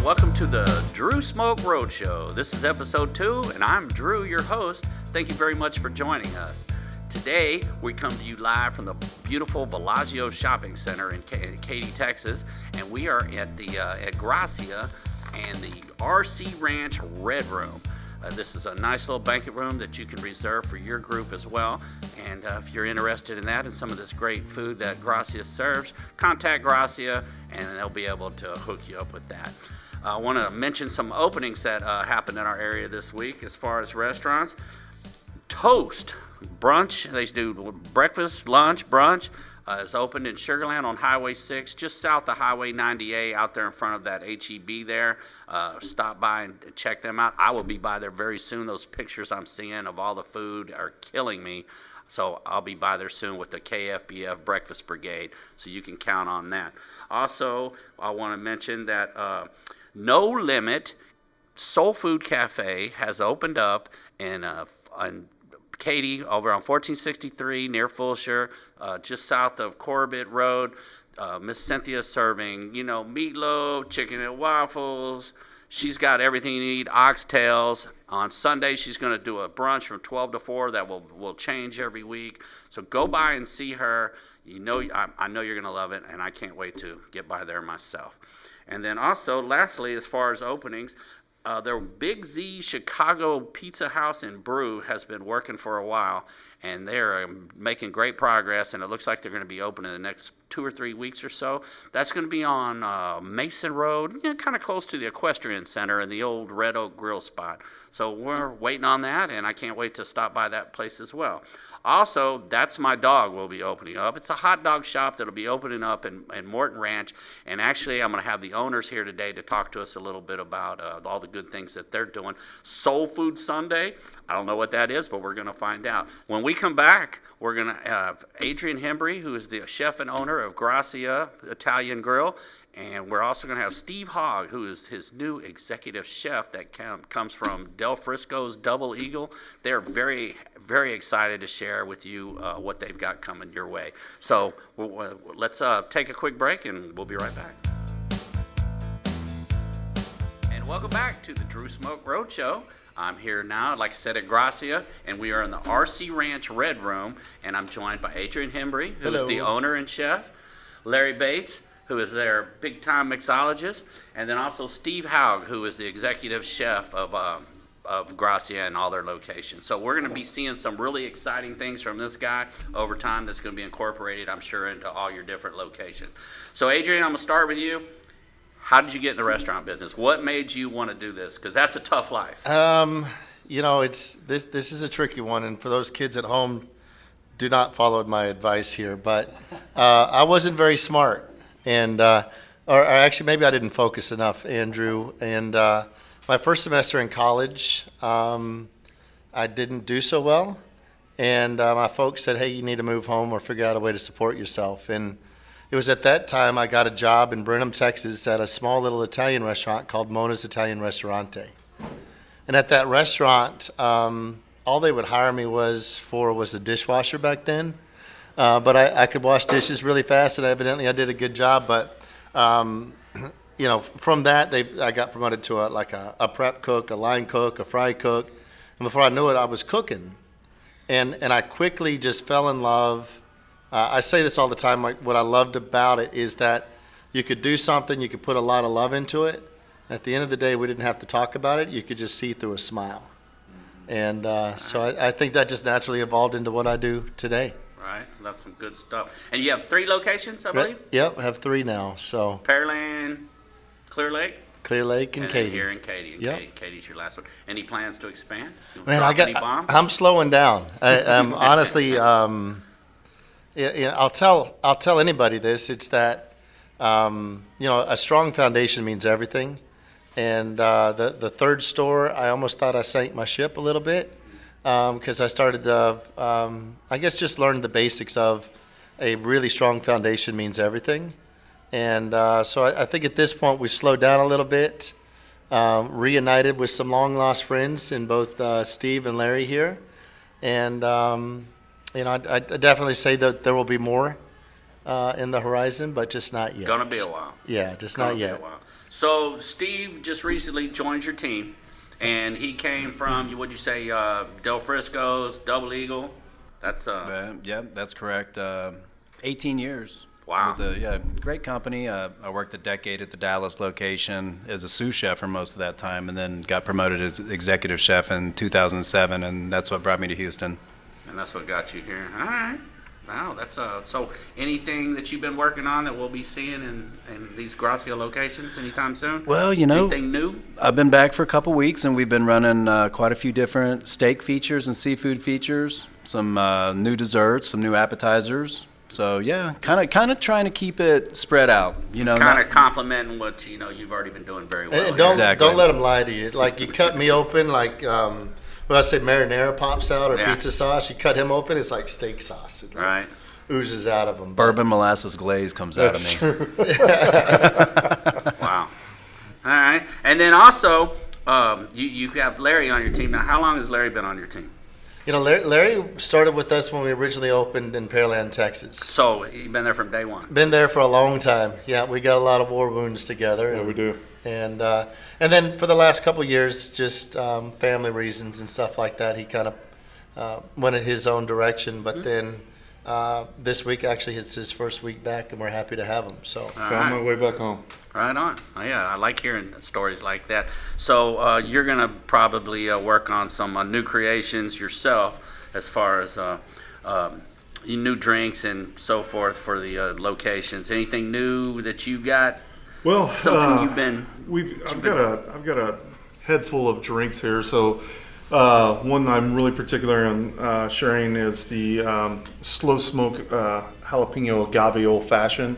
welcome to the Drew Smoke Roadshow. This is episode 2, and I'm Drew, your host. Thank you very much for joining us. Today, we come to you live from the beautiful Villaggio Shopping Center in Katy, Texas, and we are at Grazia and the RC Ranch Red Room. This is a nice little banquet room that you can reserve for your group as well. And if you're interested in that and some of this great food that Grazia serves, contact Grazia and they'll be able to hook you up with that. I want to mention some openings that happened in our area this week as far as restaurants. Toast Brunch, they do breakfast, lunch, brunch. It's opened in Sugar Land on Highway 6, just south of Highway 98, out there in front of that HEB there. Stop by and check them out. I will be by there very soon. Those pictures I'm seeing of all the food are killing me. So I'll be by there soon with the KFBF Breakfast Brigade, so you can count on that. Also, I want to mention that No Limit Soul Food Cafe has opened up in Katy, over on 1463 near Fulshire, just south of Corbett Road. Miss Cynthia serving, meatloaf, chicken and waffles. She's got everything you need, oxtails. On Sunday, she's going to do a brunch from 12 to 4 that will change every week. So go by and see her. I know you're going to love it, and I can't wait to get by there myself. And then also, lastly, as far as openings, their Big Z Chicago Pizza House and Brew has been working for a while, and they're making great progress, and it looks like they're going to be open in the next 2 or 3 weeks or so. That's going to be on Mason Road, kind of close to the Equestrian Center and the old Red Oak Grill spot. So we're waiting on that, and I can't wait to stop by that place as well. Also, That's My Dog will be opening up. It's a hot dog shop that'll be opening up in Morton Ranch, and actually I'm going to have the owners here today to talk to us a little bit about all the good things that they're doing. Soul Food Sunday, I don't know what that is, but we're going to find out. When we come back, we're going to have Adrian Hembree, who is the chef and owner of Grazia Italian Grill, and we're also going to have Steve Haug, who is his new executive chef that comes from Del Frisco's Double Eagle. They're very, very excited to share with you what they've got coming your way. So let's take a quick break, and we'll be right back. And welcome back to the Drew Smoke Roadshow. I'm here now, like I said, at Grazia, and we are in the RC Ranch Red Room, and I'm joined by Adrian Hembree, who is the owner and chef, Larry Bates, who is their big-time mixologist, and then also Steve Haug, who is the executive chef of Grazia and all their locations. So we're going to be seeing some really exciting things from this guy over time that's going to be incorporated, I'm sure, into all your different locations. So Adrian, I'm going to start with you. How did you get in the restaurant business? What made you want to do this? Because that's a tough life. This is a tricky one, and for those kids at home, do not follow my advice here. But I wasn't very smart, and or actually maybe I didn't focus enough, Andrew. And my first semester in college, I didn't do so well, and my folks said, "Hey, you need to move home or figure out a way to support yourself." And it was at that time I got a job in Brenham, Texas at a small little Italian restaurant called Mona's Italian Ristorante. And at that restaurant, all they would hire me was a dishwasher back then. But I could wash dishes really fast, and evidently I did a good job. But, from that, I got promoted to a prep cook, a line cook, a fry cook. And before I knew it, I was cooking. And I quickly just fell in love. I say this all the time, what I loved about it is that you could do something, you could put a lot of love into it. At the end of the day, we didn't have to talk about it. You could just see through a smile. And so I think that just naturally evolved into what I do today. Right, that's some good stuff. And you have 3 locations, I believe? Yep, I have 3 now. So Pearland, Clear Lake? Clear Lake and Katy. Here in Katy. Yep. Katy's your last one. Any plans to expand? Man, I'm slowing down. I'm honestly... I'll tell anybody this. It's that a strong foundation means everything, and the third store, I almost thought I sank my ship a little bit because I started just learned the basics of a really strong foundation means everything, and so I think at this point we slowed down a little bit, reunited with some long lost friends in both Steve and Larry here, and. I definitely say that there will be more in the horizon, but just not yet. Gonna be a while. Yeah, just Gonna not be yet. a while. So Steve just recently joined your team, and he came from, what'd you say, Del Frisco's, Double Eagle? That's Yeah, that's correct. 18 years. Wow. Great company. I worked a decade at the Dallas location as a sous chef for most of that time, and then got promoted as executive chef in 2007, and that's what brought me to Houston. And that's what got you here. All right. Wow, that's so. Anything that you've been working on that we'll be seeing in these Grazia locations anytime soon? Well, anything new? I've been back for a couple weeks, and we've been running quite a few different steak features and seafood features. Some new desserts, some new appetizers. So yeah, kind of trying to keep it spread out. Kind of complimenting what you've already been doing very well. And don't Exactly. let them lie to you. Like you cut me open, like when I say marinara pops out or pizza sauce, you cut him open, it's like steak sauce. It Right. oozes out of him. Bourbon molasses glaze comes out of me. True. Wow. All right. And then also, you have Larry on your team now. How long has Larry been on your team? Larry started with us when we originally opened in Pearland, Texas. So you've been there from day one. Been there for a long time. Yeah, we got a lot of war wounds together. Yeah, we do. And then for the last couple of years, just family reasons and stuff like that, he kind of went in his own direction. But then this week actually it's his first week back, and we're happy to have him. So Found my way back home. Right on. Oh, yeah, I like hearing stories like that. So you're going to probably work on some new creations yourself as far as new drinks and so forth for the locations. Anything new that you got? Well, Something you've been... I've got a head full of drinks here. So one I'm really particular on sharing is the slow smoke jalapeno agave old fashioned.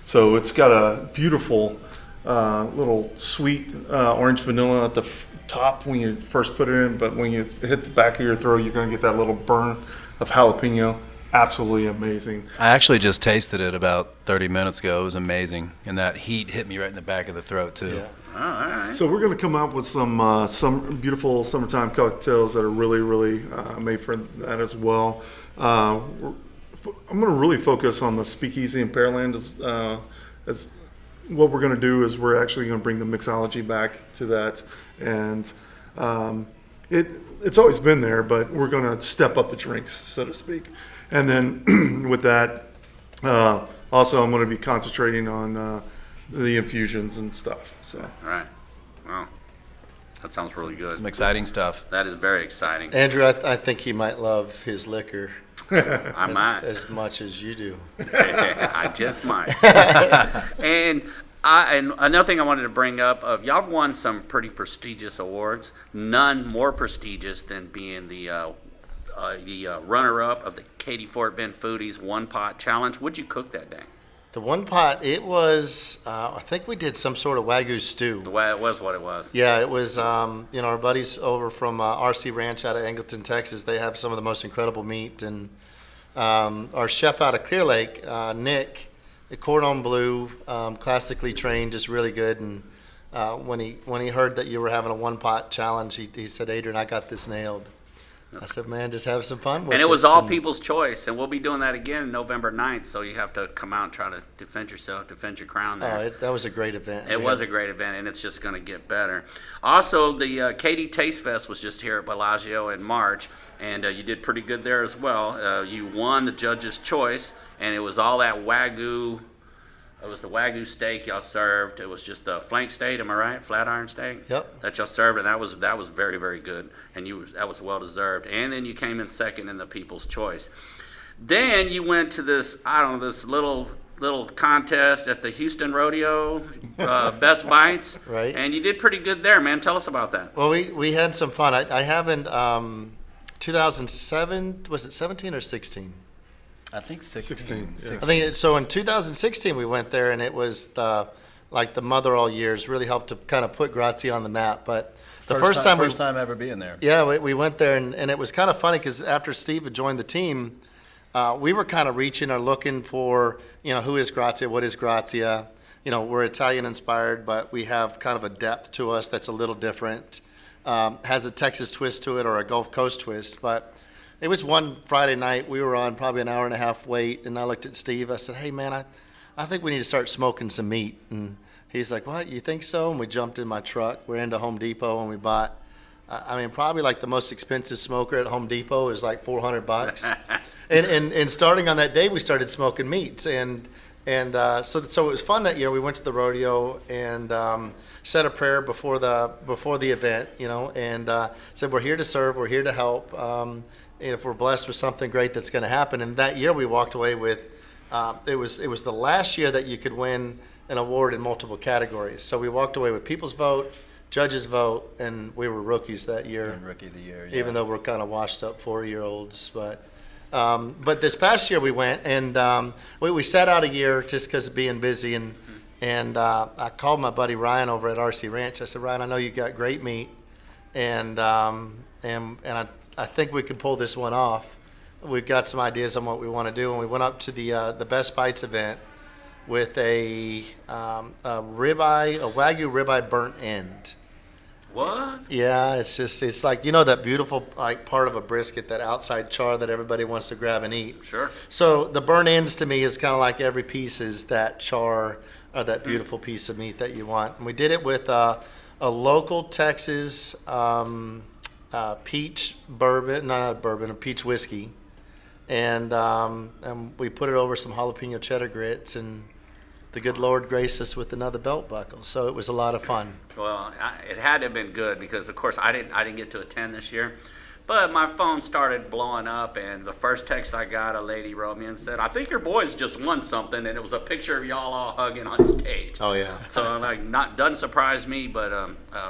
So it's got a beautiful little sweet orange vanilla at the top when you first put it in, but when you hit the back of your throat, you're going to get that little burn of jalapeno. Absolutely amazing. I actually just tasted it about 30 minutes ago. It was amazing, and that heat hit me right in the back of the throat too. yeah. Oh, all right. So we're going to come up with some beautiful summertime cocktails that are really made for that as well. I'm going to really focus on the speakeasy in Pearland. As what we're going to do is we're actually going to bring the mixology back to that, and it's always been there, but we're going to step up the drinks, so to speak. And then with that, also I'm going to be concentrating on the infusions and stuff. So. All right. Wow. That sounds really good. Some exciting stuff. That is very exciting. Andrew, I think he might love his liquor I might. as much as you do. I just might. And another thing I wanted to bring up, y'all won some pretty prestigious awards. None more prestigious than being the runner-up of the Katy Fort Bend Foodies One Pot Challenge. What'd you cook that day? The one pot, it was, I think we did some sort of Wagyu stew. The way it was what it was. Yeah, it was, our buddies over from RC Ranch out of Angleton, Texas, they have some of the most incredible meat. And our chef out of Clear Lake, Nick, cordon bleu, classically trained, just really good. And when he heard that you were having a one-pot challenge, he said, Adrian, I got this nailed. I said, man, just have some fun with it. And it was all people's choice, and we'll be doing that again November 9th, so you have to come out and try to defend yourself, defend your crown there. That was a great event. It was a great event, and it's just going to get better. Also, the Katy Taste Fest was just here at Bellagio in March, and you did pretty good there as well. You won the judge's choice, and it was all that Wagyu. It was the Wagyu steak y'all served. It was just a flank steak, am I right? Flat iron steak? Yep. That y'all served, and that was very, very good. And that was well deserved. And then you came in second in the People's Choice. Then you went to this little contest at the Houston Rodeo, Best Bites. Right. And you did pretty good there, man. Tell us about that. Well, we had some fun. I haven't, 2007, was it 17 or 16? I think 16. 16, yeah. I think so. In 2016, we went there, and it was the mother all years. Really helped to kind of put Grazia on the map. But the first time ever being there. Yeah, we went there, and it was kind of funny because after Steve had joined the team, we were kind of reaching or looking for, who is Grazia, what is Grazia. We're Italian inspired, but we have kind of a depth to us that's a little different. Has a Texas twist to it or a Gulf Coast twist, but it was one Friday night. We were on probably an hour and a half wait, and I looked at Steve. I said, "Hey, man, I think we need to start smoking some meat." And he's like, "What? You think so?" And we jumped in my truck. We're into Home Depot, and we bought, probably like the most expensive smoker at Home Depot is like $400. and starting on that day, we started smoking meats. And so it was fun that year. We went to the rodeo and said a prayer before the event, and said, "We're here to serve. We're here to help. And if we're blessed with something great that's going to happen." And that year we walked away with, it was the last year that you could win an award in multiple categories. So we walked away with people's vote, judges vote, and we were rookies that year. And Rookie of the Year, yeah. Even though we're kind of washed up 4-year-olds, but this past year we went and we sat out a year just because of being busy, and I called my buddy Ryan over at RC Ranch. I said, "Ryan, I know you got great meat, and I think we could pull this one off. We've got some ideas on what we want to do." And we went up to the Best Bites event with a Wagyu ribeye burnt end. What? Yeah, it's like, that beautiful like part of a brisket, that outside char that everybody wants to grab and eat. Sure. So the burnt ends to me is kind of like every piece is that char or that beautiful piece of meat that you want. And we did it with a local Texas peach bourbon, not bourbon, a peach whiskey, and we put it over some jalapeno cheddar grits, and the good Lord graced us with another belt buckle. So it was a lot of fun. Well, it had to have been good because, of course, I didn't get to attend this year. But my phone started blowing up, and the first text I got, a lady wrote me and said, "I think your boys just won something," and it was a picture of y'all all hugging on stage. Oh, yeah. So, doesn't surprise me, but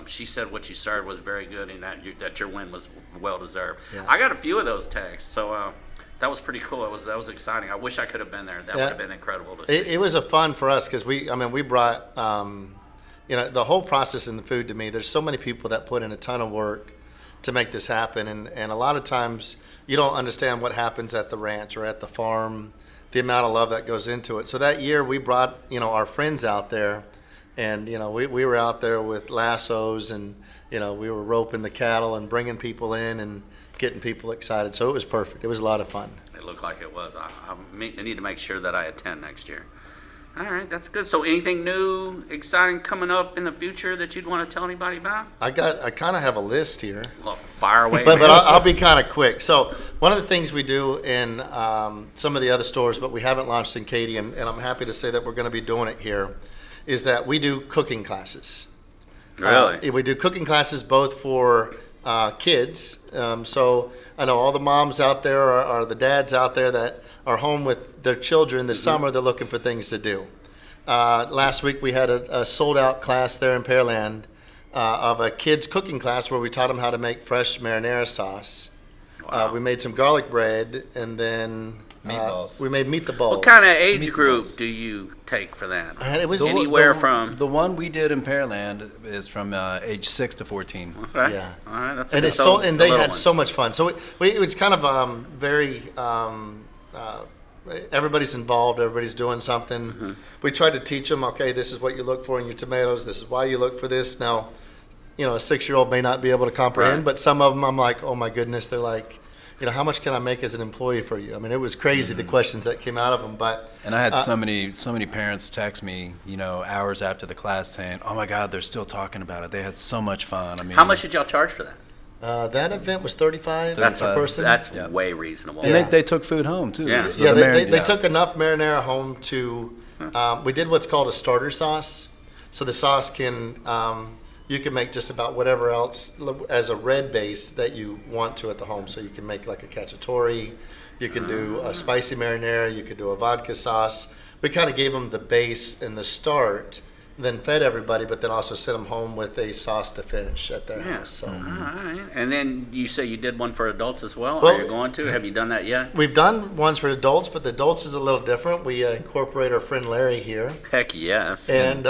she said what you served was very good and that your win was well-deserved. Yeah. I got a few of those texts, so that was pretty cool. That was exciting. I wish I could have been there. That would have been incredible to see. It was a fun for us because we brought, the whole process in the food to me, there's so many people that put in a ton of work to make this happen. And a lot of times you don't understand what happens at the ranch or at the farm, the amount of love that goes into it. So that year we brought, our friends out there, and, we were out there with lassos, and, we were roping the cattle and bringing people in and getting people excited. So it was perfect. It was a lot of fun. It looked like it was. I need to make sure that I attend next year. All right, that's good. So anything new, exciting coming up in the future that you'd want to tell anybody about? I kind of have a list here. Well, fire away. But I'll be kind of quick. So one of the things we do in some of the other stores, but we haven't launched in Katy, and I'm happy to say that we're going to be doing it here, is that we do cooking classes. Really? We do cooking classes both for kids. So I know all the moms out there or the dads out there that are home with their children this summer. They're looking for things to do. Last week we had a sold-out class there in Pearland of a kids cooking class where we taught them how to make fresh marinara sauce. Wow. We made some garlic bread, and then Meatballs. We made meatballs. What kind of age group do you take for that? It was Anywhere from... The one we did in Pearland is from age 6 to 14. Okay. Yeah. All right. That's And a it's good- so, and they the little had ones. so much fun. So it was kind of very. Everybody's involved. Everybody's doing something. Mm-hmm. We tried to teach them. Okay, this is what you look for in your tomatoes. This is why you look for this. Now, a 6-year-old may not be able to comprehend, Right. but some of them, I'm like, oh my goodness, they're like, how much can I make as an employee for you? I mean, it was crazy the questions that came out of them. But And I had so many parents text me, hours after the class saying, "Oh my God, they're still talking about it. They had so much fun." I mean, How much did y'all charge for that? that event was $35 That's per person. That's Yeah. way reasonable. And Yeah. they took food home too. Yeah. So Yeah, the they yeah. took enough marinara home to. We did what's called a starter sauce. So the sauce can you can make just about whatever else as a red base that you want to at the home. So you can make like a cacciatore, you can do a spicy marinara, you could do a vodka sauce. We kind of gave them the base in the start, then fed everybody, but then also sent them home with a sauce to finish at their Yeah. house. So. All right. And then you say you did one for adults as well? Well, Are you going to? Have you done that yet? We've done ones for adults, but the adults is a little different. We incorporate our friend Larry here. Heck yes. And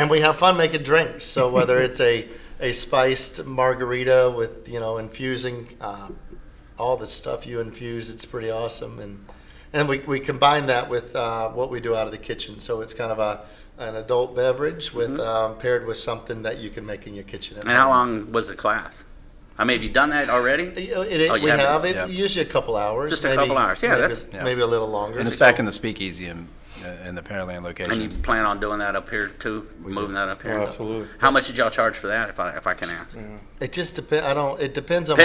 we have fun making drinks. So whether it's a spiced margarita with infusing all the stuff you infuse, it's pretty awesome. And we combine that with what we do out of the kitchen. So it's kind of an adult beverage with paired with something that you can make in your kitchen. At And how home. long was the class? I mean, have you done that already? We have it usually a couple hours. Just a couple hours. Yeah, maybe a little longer. And it's back in the Speakeasy in the Pearland location. And you plan on doing that up here too? Moving that up here? Oh, absolutely. How much did y'all charge for that, if I can ask? Yeah. It just depends. It depends on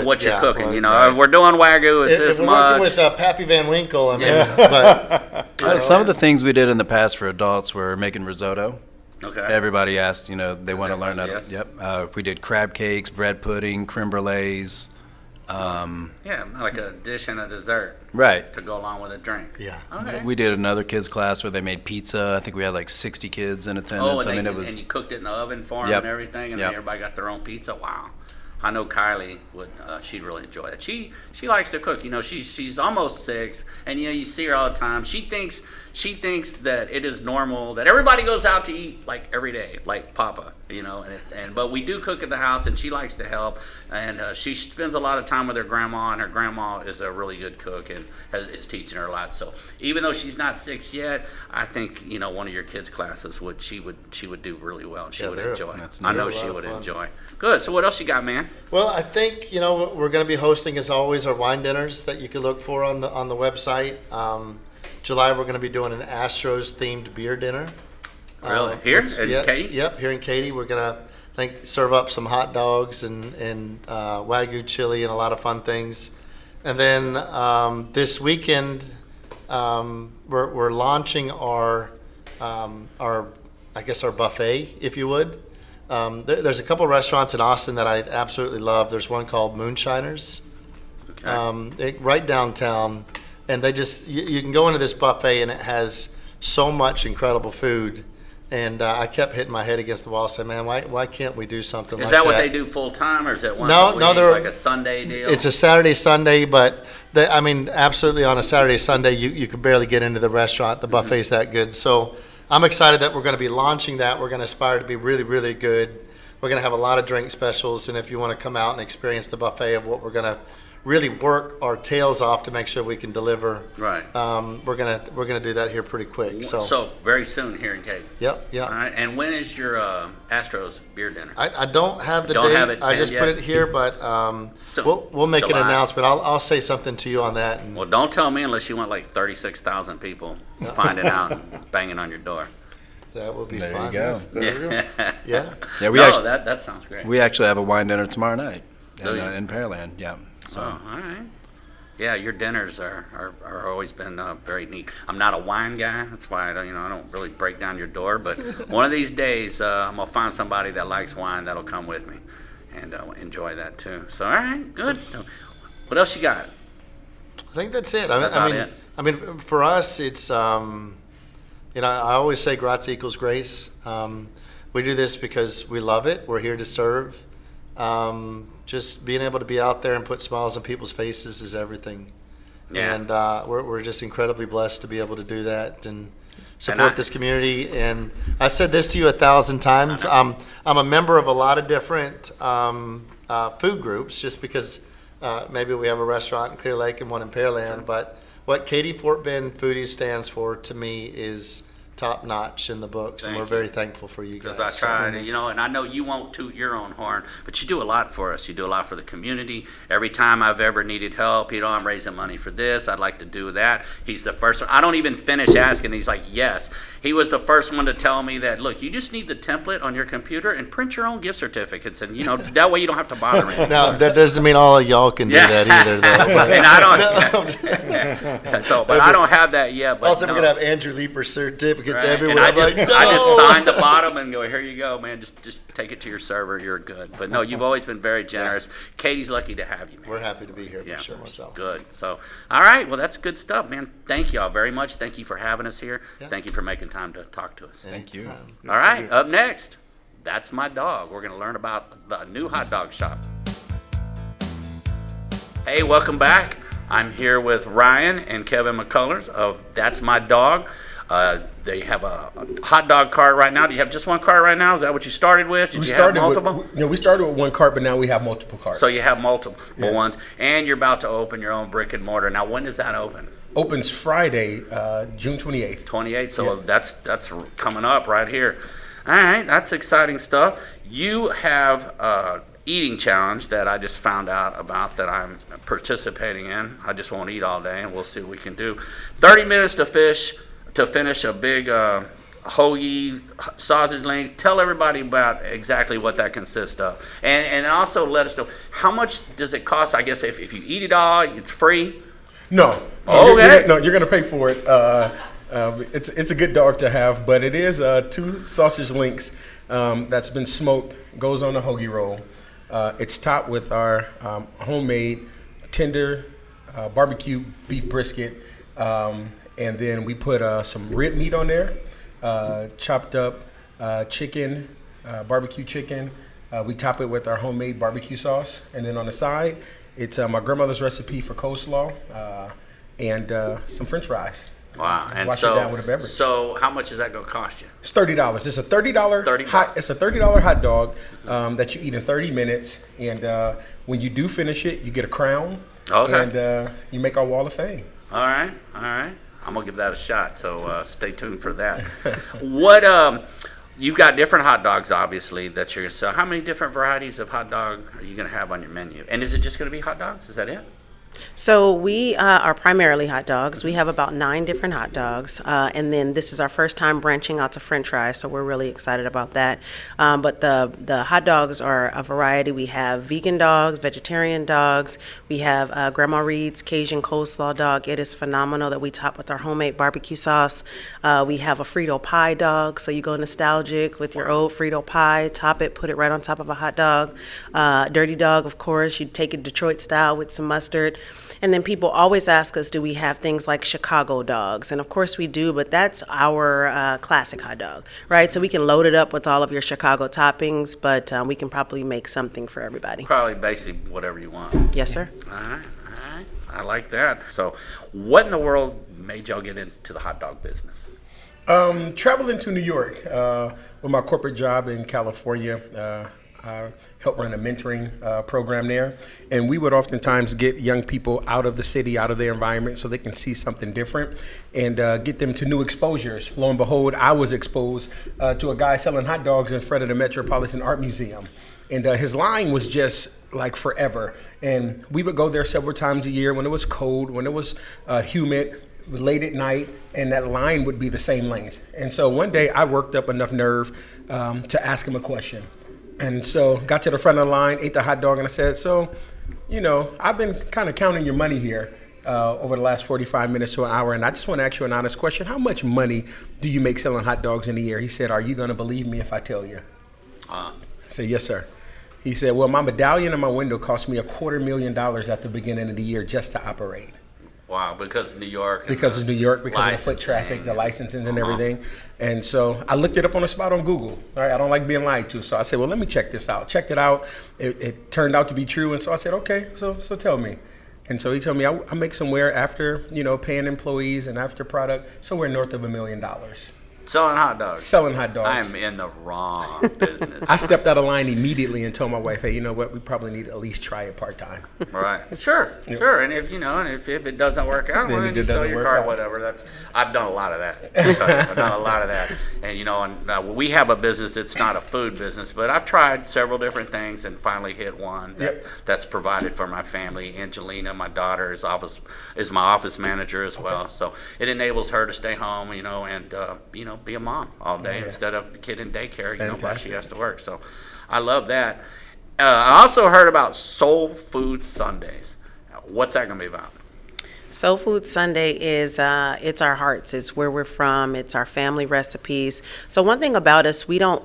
what you're cooking. You know, if we're doing Wagyu, it's this if we're much. working with Pappy Van Winkle, I mean, but Some of the things we did in the past for adults were making risotto. Okay. Everybody asked, they want to learn how to. yes? Yep. We did crab cakes, bread pudding, creme brulees. Yeah, like a dish and a dessert. Right. To go along with a drink. Yeah. Okay. We did another kids class where they made pizza. I think we had like 60 kids in attendance. And, it was. and you cooked it in the oven for them Yep. and everything, and Yep. everybody got their own pizza. Wow. I know Kylie would. She'd really enjoy it. She likes to cook. She's almost 6, and you see her all the time. She thinks that it is normal that everybody goes out to eat like every day, like Papa. But we do cook at the house, and she likes to help. And she spends a lot of time with her grandma, and her grandma is a really good cook and is teaching her a lot. So even though she's not 6 yet, I think one of your kids' classes she would do really well, and she would enjoy. I know she would enjoy. Good. So what else you got, man? Well, I think we're going to be hosting, as always, our wine dinners that you can look for on the website. July, we're going to be doing an Astros themed beer dinner. Really? Here in Katy? Yep, here in Katy. We're going to serve up some hot dogs and Wagyu chili and a lot of fun things. And then this weekend, we're launching our buffet, if you would. There's a couple restaurants in Austin that I absolutely love. There's one called Moonshiners, right downtown, and they you can go into this buffet and it has so much incredible food. And I kept hitting my head against the wall, saying, "Man, why can't we do something like that?" Is that what they do full time, or is it once a week, like a Sunday deal? It's a Saturday, Sunday, but absolutely on a Saturday, Sunday, you could barely get into the restaurant. The buffet's that good. So I'm excited that we're going to be launching that. We're going to aspire to be really, really good. We're going to have a lot of drink specials, and if you want to come out and experience the buffet of what we're going to really work our tails off to make sure we can deliver. Right. We're gonna do that here pretty quick. So very soon here in Katy. Yep. All right. And when is your Astros beer dinner? I don't have the Don't date. have it I just yet? put it here, but we'll make July. an announcement. I'll say something to you on that. And Well, don't tell me unless you want like 36,000 people finding out and banging on your door. that will be There fun. you go. There we go. Yeah. Yeah, that sounds great. we actually have a wine dinner tomorrow night Do you? in Pearland. Yeah. So. Oh, all right. Yeah, your dinners are always been very neat. I'm not a wine guy, that's why I don't really break down your door. But one of these days, I'm gonna find somebody that likes wine that'll come with me, and enjoy that too. So, all right, good. What else you got? I think that's it. It? I mean, for us, it's I always say grazia equals grace. We do this because we love it. We're here to serve. Just being able to be out there and put smiles on people's faces is everything. Yeah. And we're just incredibly blessed to be able to do that and support this community. And I said this to you 1,000 times. I'm a member of a lot of different food groups, just because maybe we have a restaurant in Clear Lake and one in Pearland. But what Katy Fort Bend Foodies stands for to me is top notch in the books, and we're very thankful for you guys. Because I try to, and I know you won't toot your own horn, but you do a lot for us. You do a lot for the community. Every time I've ever needed help, I'm raising money for this. I'd like to do that. He's the first one. I don't even finish asking. He's like, yes. He was the first one to tell me that, look, you just need the template on your computer and print your own gift certificates, and that way you don't have to bother me. Now that doesn't mean all of y'all can do that either, though. And I don't. But I don't have that yet. But Also, we're gonna have Andrew Leeper certificates Right. everywhere. And I I'm like, just "No!" sign the bottom and go, here you go, man. Just take it to your server. You're good. But no, you've always been very generous. Katie's lucky to have you, man. We're happy to be here for sure. So Good. So, all right. Well, that's good stuff, man. Thank you all very much. Thank you for having us here. Yeah. Thank you for making time to talk to us. Thank you. All right. Up next, That's My Dog. We're going to learn about the new hot dog shop. Hey, welcome back. I'm here with Ryan and Kevin Muccular of That's My Dog. They have a hot dog cart right now. Do you have just one cart right now? Is that what you started with? Did you have multiple? We started with one cart, but now we have multiple carts. So you have multiple ones, and you're about to open your own brick and mortar. Now, when does that open? Opens Friday, June 28th. 28th. So that's coming up right here. All right, that's exciting stuff. You have eating challenge that I just found out about that I'm participating in. I just won't eat all day, and we'll see what we can do. 30 minutes to finish a big hoagie sausage links. Tell everybody about exactly what that consists of, and also let us know how much does it cost. I guess if you eat it all, it's free. No. Okay. You're gonna pay for it. It's a good dog to have, but it is 2 sausage links that's been smoked. Goes on a hoagie roll. It's topped with our homemade tender barbecue beef brisket, and then we put some rib meat on there, chopped up chicken, barbecue chicken. We top it with our homemade barbecue sauce, and then on the side, it's my grandmother's recipe for coleslaw and some French fries. Wow! And Wash it down with a beverage. So how much is that going to cost you? It's $30. It's a $30 It's a $30 hot dog that you eat in 30 minutes, and when you do finish it, you get a crown. Okay. And you make our wall of fame. All right. I'm gonna give that a shot. So stay tuned for that. What you've got different hot dogs, obviously, that you're. So how many different varieties of hot dog are you gonna have on your menu? And is it just gonna be hot dogs? Is that it? So we are primarily hot dogs. We have about 9 different hot dogs, and then this is our first time branching out to French fries, so we're really excited about that. But the hot dogs are a variety. We have vegan dogs, vegetarian dogs. We have Grandma Reed's Cajun coleslaw dog. It is phenomenal that we top with our homemade barbecue sauce. We have a Frito pie dog, so you go nostalgic with your old Frito pie, top it, put it right on top of a hot dog. Dirty dog, of course, you take it Detroit style with some mustard. And then people always ask us, do we have things like Chicago dogs? And of course we do, but that's our classic hot dog, right? So we can load it up with all of your Chicago toppings, but we can probably make something for everybody. Probably basically whatever you want. Yes, sir. All right. I like that. So what in the world made y'all get into the hot dog business? Traveling to New York with my corporate job in California. I helped run a mentoring program there, and we would oftentimes get young people out of the city, out of their environment, so they can see something different and get them to new exposures. Lo and behold, I was exposed to a guy selling hot dogs in front of the Metropolitan Art Museum, and his line was just like forever. And we would go there several times a year when it was cold, when it was humid. It was late at night, and that line would be the same length. And so one day I worked up enough nerve to ask him a question. And so got to the front of the line, ate the hot dog, and I said, so, I've been kind of counting your money here over the last 45 minutes to an hour, and I just want to ask you an honest question. How much money do you make selling hot dogs in a year? He said, are you going to believe me if I tell you? I said, yes, sir. He said, well, my medallion in my window cost me $250,000 at the beginning of the year just to operate. Wow, because of New York. Because of New York, because of the foot traffic, the licensing and everything. And so I looked it up on the spot on Google. All right, I don't like being lied to. So I said, well, let me check this out. Checked it out. It turned out to be true. And so I said, okay, so tell me. And so he told me I make somewhere after, paying employees and after product, somewhere north of $1 million. Selling hot dogs. Selling hot dogs. I'm in the wrong business. I stepped out of line immediately and told my wife, hey, you know what? We probably need to at least try it part-time. Right. Sure. And if if it doesn't work out, well, then you sell your car or whatever. I've done a lot of that. I've done a lot of that. And we have a business. It's not a food business, but I've tried several different things and finally hit one that's provided for my family. Angelina, my daughter, is my office manager as well. So it enables her to stay home, and be a mom all day instead of the kid in daycare, while she has to work. So I love that. I also heard about Soul Food Sundays. What's that going to be about? Soul Food Sunday is it's our hearts. It's where we're from. It's our family recipes. So one thing about us, we don't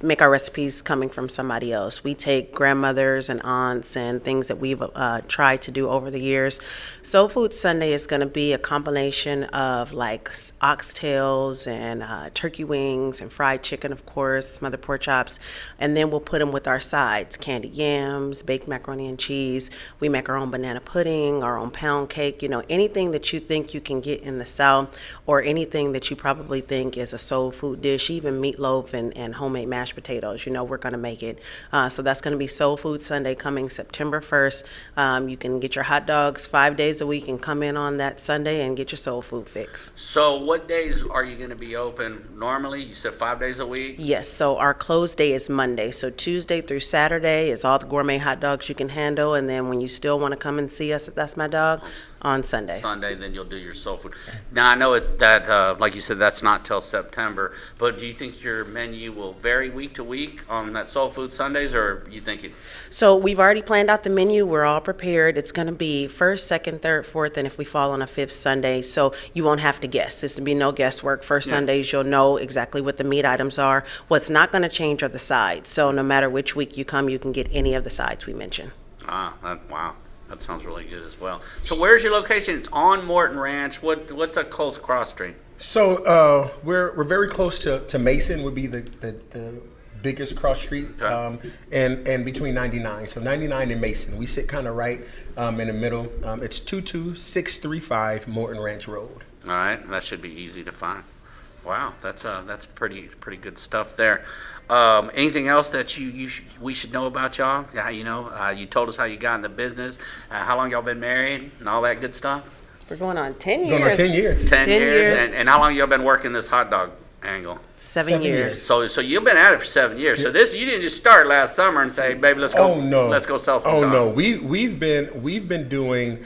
make our recipes coming from somebody else. We take grandmothers and aunts and things that we've tried to do over the years. Soul Food Sunday is going to be a combination of like oxtails and turkey wings and fried chicken, of course, smothered pork chops, and then we'll put them with our sides: candied yams, baked macaroni and cheese. We make our own banana pudding, our own pound cake. Anything that you think you can get in the South, or anything that you probably think is a soul food dish, even meatloaf and homemade mashed mashed potatoes. You know we're going to make it. So that's going to be Soul Food Sunday coming September 1st. You can get your hot dogs 5 days a week and come in on that Sunday and get your soul food fix. So what days are you going to be open normally? You said 5 days a week? Yes, so our close day is Monday. So Tuesday through Saturday is all the gourmet hot dogs you can handle. And then when you still want to come and see us at That's My Dog, on Sundays. Sunday, then you'll do your soul food. Now, I know it's that, like you said, that's not till September, but do you think your menu will vary week to week on that soul food Sundays, or you think it? So we've already planned out the menu. We're all prepared. It's going to be first, second, third, fourth, and if we fall on a fifth Sunday, so you won't have to guess. This will be no guesswork. First Sundays, you'll know exactly what the meat items are. What's not going to change are the sides. So no matter which week you come, you can get any of the sides we mentioned. Wow. That sounds really good as well. So where's your location? It's on Morton Ranch. What's a close cross street? So we're very close to Mason would be the biggest cross street, and between 99. So 99 and Mason, we sit kind of right in the middle. It's 22635 Morton Ranch Road. All right, that should be easy to find. Wow, that's pretty good stuff there. Anything else that we should know about y'all? You told us how you got in the business, how long y'all been married, and all that good stuff. We're going on 10 years. Going on 10 years. 10 years. And how long y'all been working this hot dog angle? 7 years. So you've been at it for 7 years. So you didn't just start last summer and say, baby, let's go. Oh no. Let's go sell some dogs. dogs. No, we've been doing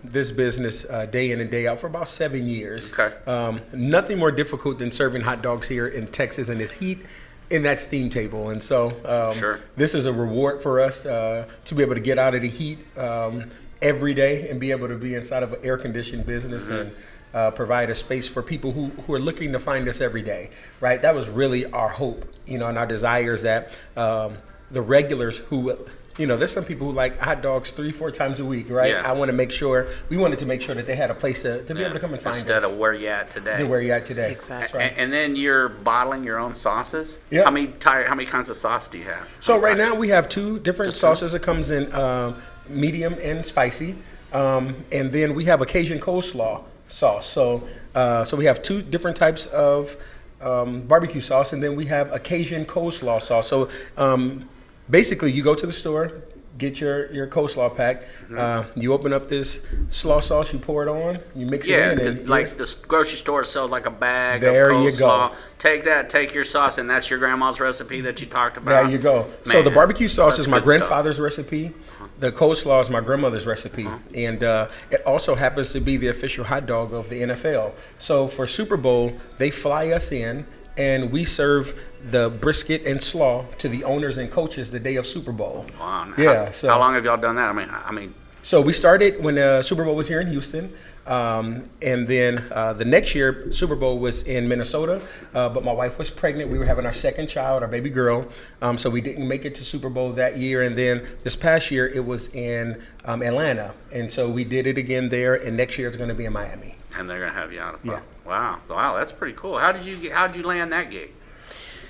this business day in and day out for about 7 years. Okay. Nothing more difficult than serving hot dogs here in Texas in this heat in that steam table. And so this is a reward for us to be able to get out of the heat every day and be able to be inside of an air-conditioned business and provide a space for people who are looking to find us every day, right? That was really our hope, and our desires that the regulars who there's some people who like hot dogs 3-4 times a week, right? Yeah. We wanted to make sure that they had a place to be able to come and find us. Instead of where you at today. Where you at today. Exactly. Right. And then you're bottling your own sauces? Yeah. How many kinds of sauce do you have? So right now we have 2 different sauces that comes in medium and spicy. And then we have a Cajun coleslaw sauce. So we have 2 different types of barbecue sauce, and then we have a Cajun coleslaw sauce. So basically, you go to the store, get your coleslaw pack. You open up this slaw sauce, you pour it on, you mix it in. Yeah, because like the grocery store sells like a bag there of coleslaw. You go. Take your sauce, and that's your grandma's recipe that you talked about. There you go. So the barbecue sauce is my grandfather's stuff. Recipe. The coleslaw is my grandmother's recipe. And it also happens to be the official hot dog of the NFL. So for Super Bowl, they fly us in, and we serve the brisket and slaw to the owners and coaches the day of Super Bowl. Wow. Yeah. How long have y'all done that? I mean. So we started when the Super Bowl was here in Houston, and then the next year Super Bowl was in Minnesota. But my wife was pregnant. We were having our second child, our baby girl. So we didn't make it to Super Bowl that year. And then this past year it was in Atlanta, and so we did it again there. And next year it's going to be in Miami. And they're gonna have you out of Yeah. Wow, that's pretty cool. How did you land that gig?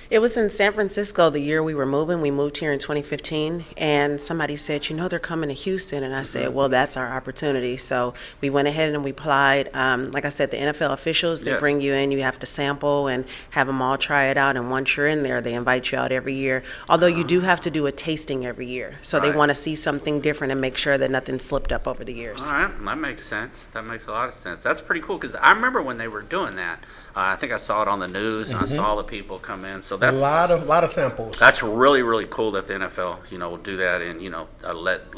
It was in San Francisco the year we were moving. We moved here in 2015, and somebody said, they're coming to Houston. And I said, well, that's our opportunity. So we went ahead and we applied. Like I said, the NFL officials, they bring you in. You have to sample and have them all try it out. And once you're in there, they invite you out every year. Although you do have to do a tasting every year. So they want to see something different and make sure that nothing slipped up over the years. All right, that makes sense. That makes a lot of sense. That's pretty cool, because I remember when they were doing that. I think I saw it on the news, and I saw the people come in. So that's a lot of samples. That's really, really cool that the NFL, will do that, and let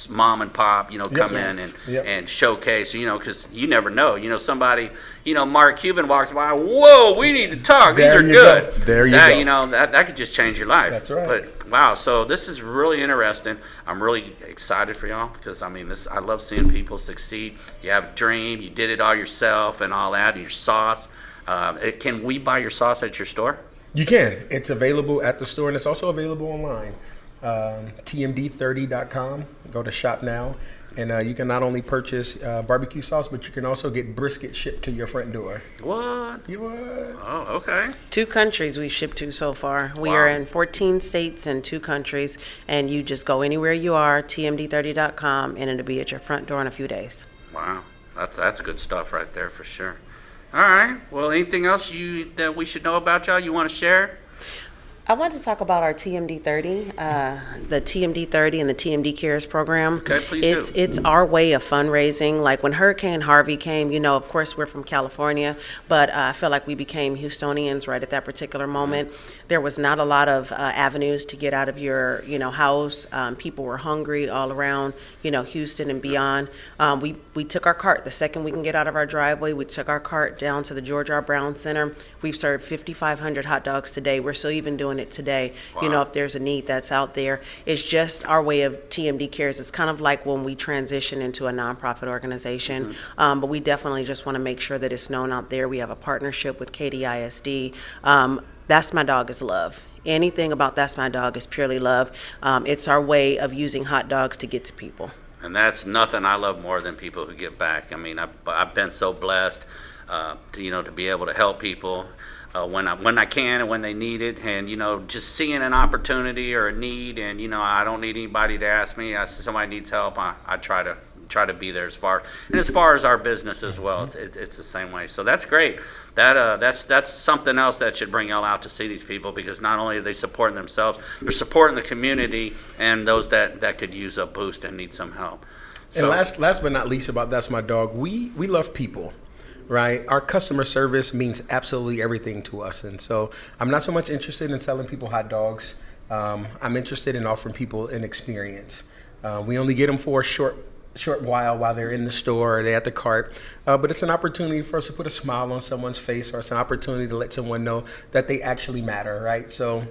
mom and pop, come in and showcase, because you never know, somebody, Mark Cuban walks by, whoa, we need to talk. These are good. There you go. That could just change your life. That's right. But wow, so this is really interesting. I'm really excited for y'all, because I love seeing people succeed. You have a dream, you did it all yourself and all that, your sauce. Can we buy your sauce at your store? You can. It's available at the store, and it's also available online. TMD30.com. Go to shop now, and you can not only purchase barbecue sauce, but you can also get brisket shipped to your front door. What? Oh, okay. 2 countries we've shipped to so far. We are in 14 states and 2 countries, and you just go anywhere you are, TMD30.com, and it'll be at your front door in a few days. Wow. That's good stuff right there for sure. All right. Well, anything else that we should know about y'all you want to share? I wanted to talk about our TMD 30, the TMD 30 and the TMD Cares program. Okay, please do. It's our way of fundraising. Like when Hurricane Harvey came, of course we're from California, but I feel like we became Houstonians right at that particular moment. There was not a lot of avenues to get out of your, house. People were hungry all around, Houston and beyond. We took our cart the second we can get out of our driveway. We took our cart down to the George R. Brown Center. We've served 5,500 hot dogs today. We're still even doing it today. Wow. If there's a need that's out there, it's just our way of TMD Cares. It's kind of like when we transition into a nonprofit organization, but we definitely just want to make sure that it's known out there. We have a partnership with Katy ISD. That's My Dog is love. Anything about That's My Dog is purely love. It's our way of using hot dogs to get to people. And that's nothing I love more than people who give back. I mean, I've been so blessed to be able to help people when I can and when they need it, and just seeing an opportunity or a need, and I don't need anybody to ask me. Somebody needs help, I try to be there as far as our business as well. It's the same way. So that's great. That's something else that should bring y'all out to see these people, because not only are they supporting themselves, they're supporting the community and those that could use a boost and need some help. So, And last but not least about That's My Dog, we love people. Right, our customer service means absolutely everything to us, and so I'm not so much interested in selling people hot dogs. I'm interested in offering people an experience. We only get them for a short while they're in the store or they're at the cart, but it's an opportunity for us to put a smile on someone's face, or it's an opportunity to let someone know that they actually matter, right? So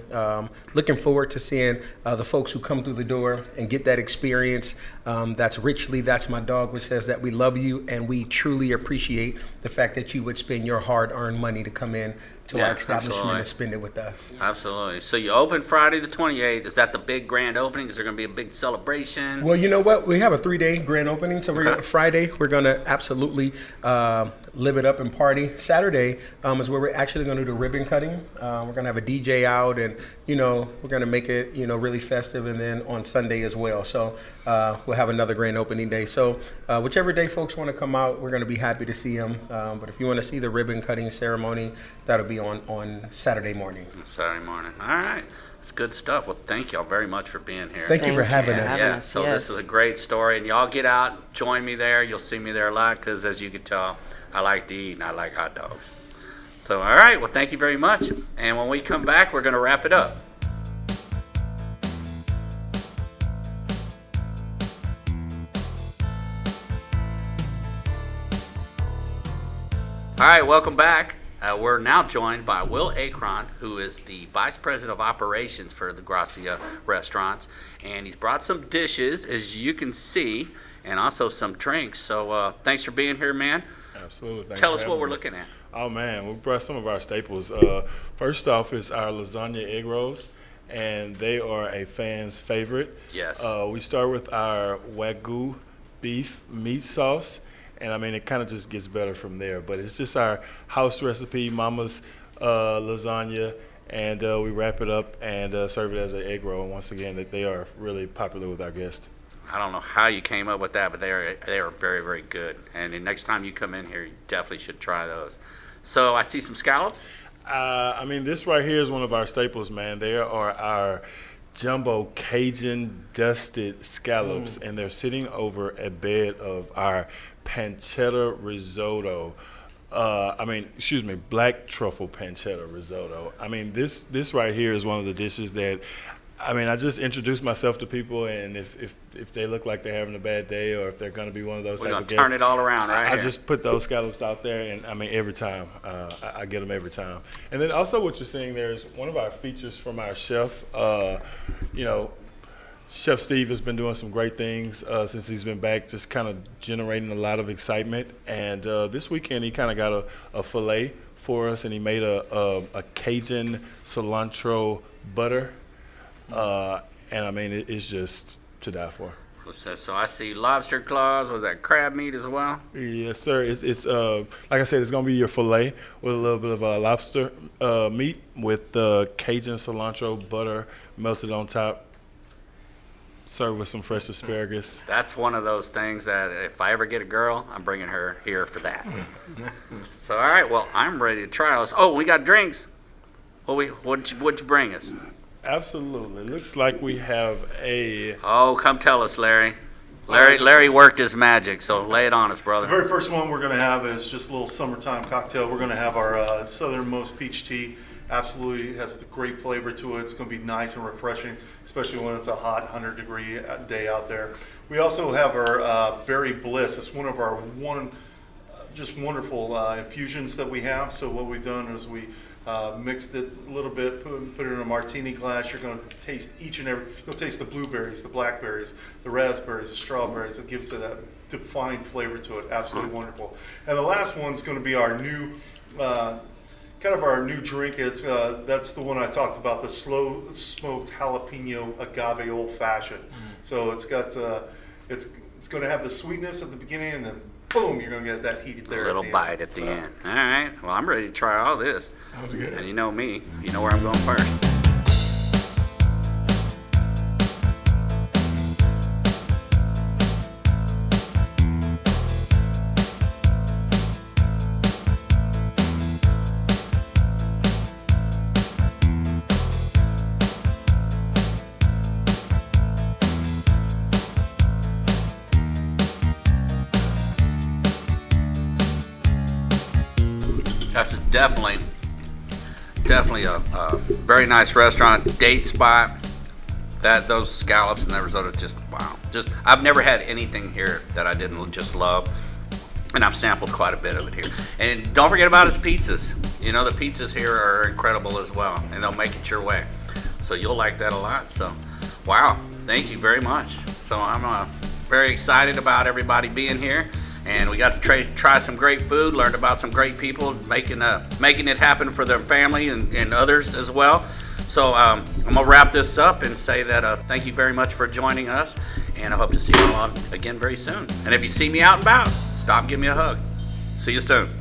looking forward to seeing the folks who come through the door and get that experience. That's My Dog, which says that we love you and we truly appreciate the fact that you would spend your hard-earned money to come in to our establishment absolutely. and spend it with us. Absolutely. So you open Friday the 28th. Is that the big grand opening? Is there going to be a big celebration? Well, you know what? We have a 3-day grand opening. So Friday, we're going to absolutely live it up and party. Saturday is where we're actually going to do the ribbon cutting. We're going to have a DJ out, and, we're going to make it, really festive. And then on Sunday as well. So we'll have another grand opening day. So whichever day folks want to come out, we're going to be happy to see them. But if you want to see the ribbon cutting ceremony, that'll be on Saturday morning. Saturday morning. All right. That's good stuff. Well, thank y'all very much for being here. Thank you for having us. Yeah, so Yes. This is a great story, and y'all get out, join me there. You'll see me there a lot, because as you can tell, I like to eat and I like hot dogs. So, all right. Well, thank you very much. And when we come back, we're going to wrap it up. All right, welcome back. We're now joined by Will Acrond, who is the Vice President of Operations for the Grazia restaurants, and he's brought some dishes, as you can see, and also some drinks. So thanks for being here, man. Absolutely. Thanks Tell for us what having we're me. looking at. Oh man, we brought some of our staples. First off is our lasagna egg rolls, and they are a fan's favorite. Yes. We start with our Wagyu beef meat sauce, and I mean it kind of just gets better from there. But it's just our house recipe, Mama's lasagna, and we wrap it up and serve it as an egg roll. And once again, they are really popular with our guests. I don't know how you came up with that, but they are very, very good. And the next time you come in here, you definitely should try those. So I see some scallops. I mean, this right here is one of our staples, man. They are our jumbo Cajun dusted scallops, and they're sitting over a bed of our pancetta risotto. Black truffle pancetta risotto. I mean, this right here is one of the dishes that, I mean, I just introduce myself to people, and if they look like they're having a bad day, or if they're going to be one of those We're type going of to guests, turn it all around right I here. just put those scallops out there, and I mean, every time. I get them every time. And then also what you're seeing there is one of our features from our chef. Chef Steve has been doing some great things since he's been back, just kind of generating a lot of excitement. And this weekend he kind of got a filet for us, and he made a Cajun cilantro butter. And I mean, it's just to die for. So I see lobster claws. Was that crab meat as well? Yes, sir. It's like I said, it's gonna be your fillet with a little bit of lobster meat with Cajun cilantro butter melted on top. Served with some fresh asparagus. That's one of those things that if I ever get a girl, I'm bringing her here for that. So all right, well, I'm ready to try those. Oh, we got drinks. What'd you bring us? Absolutely. Looks like we have a. Oh, come tell us, Larry. Larry worked his magic, so lay it on us, The brother. very first one we're going to have is just a little summertime cocktail. We're going to have our southernmost peach tea. Absolutely has the great flavor to it. It's going to be nice and refreshing, especially when it's a hot 100-degree day out there. We also have our berry bliss. It's one of our just wonderful infusions that we have. So what we've done is we mixed it a little bit, put it in a martini glass. You're going to taste you'll taste the blueberries, the blackberries, the raspberries, the strawberries. It gives it a defined flavor to it. Absolutely wonderful. And the last one's going to be our new, kind of our new drink. It's that's the one I talked about, the slow smoked jalapeno agave old fashioned. So it's got it's going to have the sweetness at the beginning, and then boom, you're going to get that heat there. A little bite at the end. All right. Well, I'm ready to try all this. Sounds good. And you know me. You know where I'm going first. That's definitely a very nice restaurant, date spot. Those scallops and that risotto, just wow. I've never had anything here that I didn't just love, and I've sampled quite a bit of it here. And don't forget about his pizzas. You know, the pizzas here are incredible as well, and they'll make it your way. So you'll like that a lot. So, wow, thank you very much. So I'm very excited about everybody being here. And we got to try some great food, learned about some great people making it happen for their family and others as well. So I'm going to wrap this up and say that thank you very much for joining us, and I hope to see you all again very soon. And if you see me out and about, stop and give me a hug. See you soon.